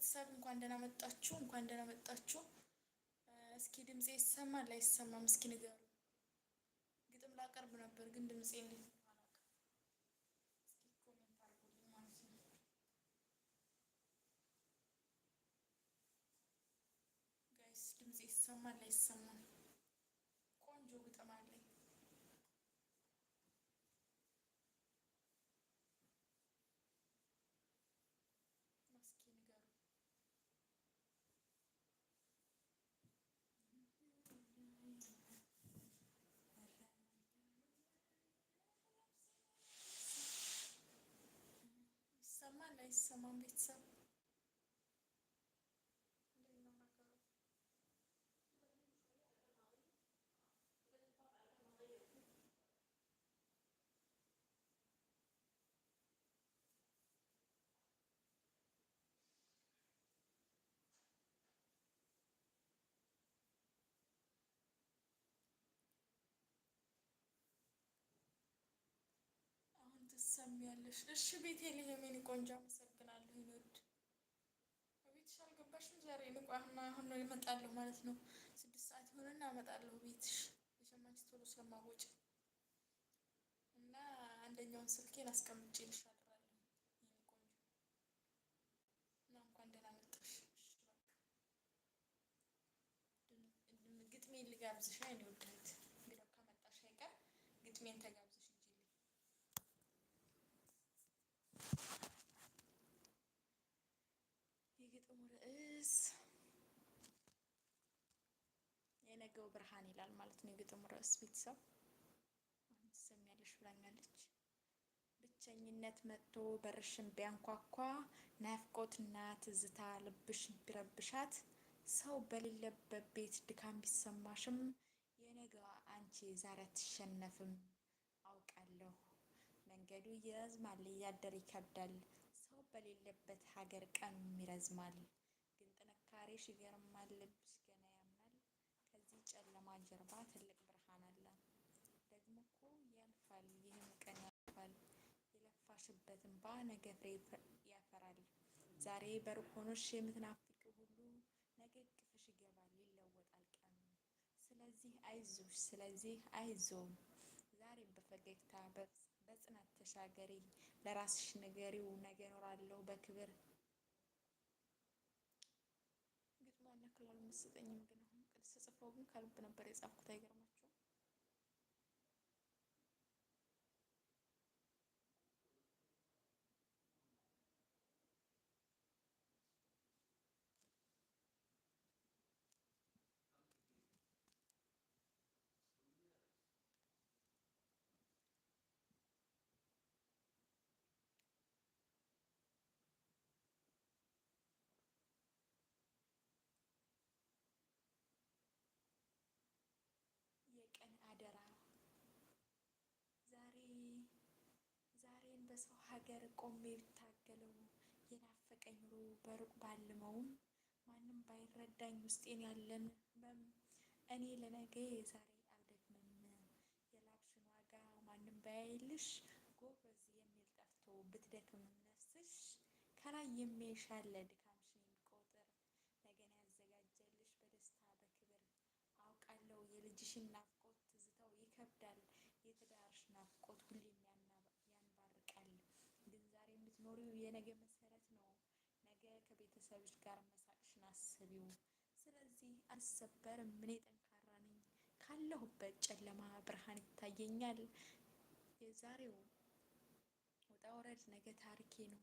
ቤተሰብ እንኳን ደህና መጣችሁ፣ እንኳን ደህና መጣችሁ። እስኪ ድምጼ ይሰማል አይሰማም? እስኪ ንገሩ። ግጥም ላቀርብ ነበር ግን ድምጼ እንዴት ነው አላውቅም። እስኪ ኮሜንት አድርጉልኝ ማለት ነው ጋይስ፣ ድምጼ ይሰማል አይሰማም? ቆንጆ ግጥም አለኝ። እስኪ ንገሩ። ይሰማል አይሰማም? ቤተሰብ እንዴት ነው ነገሩ? አሁን ትሰሚያለሽ? እሺ ቤቴልሔም የኔ ቆንጆ አመሰግናለሁ። ይወድ ቤትሽ አልገባሽም ዛሬ? ንቆ አሁን ነው እመጣለሁ ማለት ነው። 6 ሰዓት ይሆንና እመጣለሁ ቤትሽ የሰማች ቶሎ ስለማወጭ እና አንደኛውን ስልኬን አስቀምጬልሽ አድራለሁ የኔ ቆንጆ እና እንኳን ደህና መጣሽ። ግጥሜን ልጋብዝሽ የኔ ውድ እህት። እንግዲያው ከመጣሽ አይቀር ግጥሜን ተጋብዝሽ እንጂልኝ። የግጥሙ ርዕስ የነገው ብርሃን ይላል ማለት ነው። የግጥሙ ርዕስ ቤተሰብ አሁን ትሰሚያለሽ ብላኛለች። ብቸኝነት መጥቶ በርሽን ቢያንኳኳ፣ ናፍቆትና ትዝታ ልብሽን ቢረብሻት፣ ሰው በሌለበት ቤት ድካም ቢሰማሽም፣ የነገዋ አንቺ ዛሬ አትሸነፍም። አውቃለሁ መንገዱ ይረዝማል እያደር ይከብዳል፣ ሰው በሌለበት ሀገር ቀኑም ይረዝማል። ግን ጥንካሬሽ ይገርማል፣ ልብሽ ገና ያምናል። ከዚህ ጨለማ ጀርባ ትልቅ ብርሃን አለ። ደግሞ እኮ ያልፋል፣ ይህም ቀን ያልፋል። የለፋሽበት እንባ ነገ ፍሬ ያፈራል። ዛሬ በሩቅ ሆኖሽ የምትናፍቂው ሁሉ ነገ እቅፍሽ ይገባል፣ ይለወጣል ቀኑ። ስለዚህ አይዞሽ፣ ስለዚህ አይዞን። ዛሬም በፈገግታ በጽናት ተሻገሪ። ለራስሽ ንገሪው ነገ እኖራለሁ በክብር። ግጥሙ ያን ያክል አልመሰጠኝም፣ ግን አሁን ስጽፈው ግን ከልብ ነበር የጻፍኩት። አይገርማችሁም? የቀን አደራ ዛሬን በሰው ሀገር ቆሜ ብታገለው፣ የናፈቀኝ ኑሮ በሩቅ ባልመውም፣ ማንም ባይረዳኝ ውስጤን ያለን ህመም፣ እኔ ለነገ ዛሬ አልደክምም። የላብሽን ዋጋ ማንም ባያይልሽ፣ ጎበዝ የሚል ጠፍቶ ብትደክምም ነፍስሽ፣ ከላይ የሚያይሻለ ድካምሽን የሚቆጥር፣ ነገን ያዘጋጀልሽ በደስታ በክብር። አውቃለሁ የልጅሽን ናፍቆት ትዝታው ይከብዳል፣ የትዳርሽ ናፍቆት ሁሌም ያንባርቃል። ግን ዛሬ የምትኖሪው የነገ መሰረት ነው። ነገ ከቤተሰብሽ ጋር መሳቅሽን አስቢው። ስለዚህ አልሰበርም፣ እኔ ጠንካራ ነኝ። ካለሁበት ጨለማ ብርሃን ይታየኛል። የዛሬው ውጣ ውረድ ነገ ታሪኬ ነው።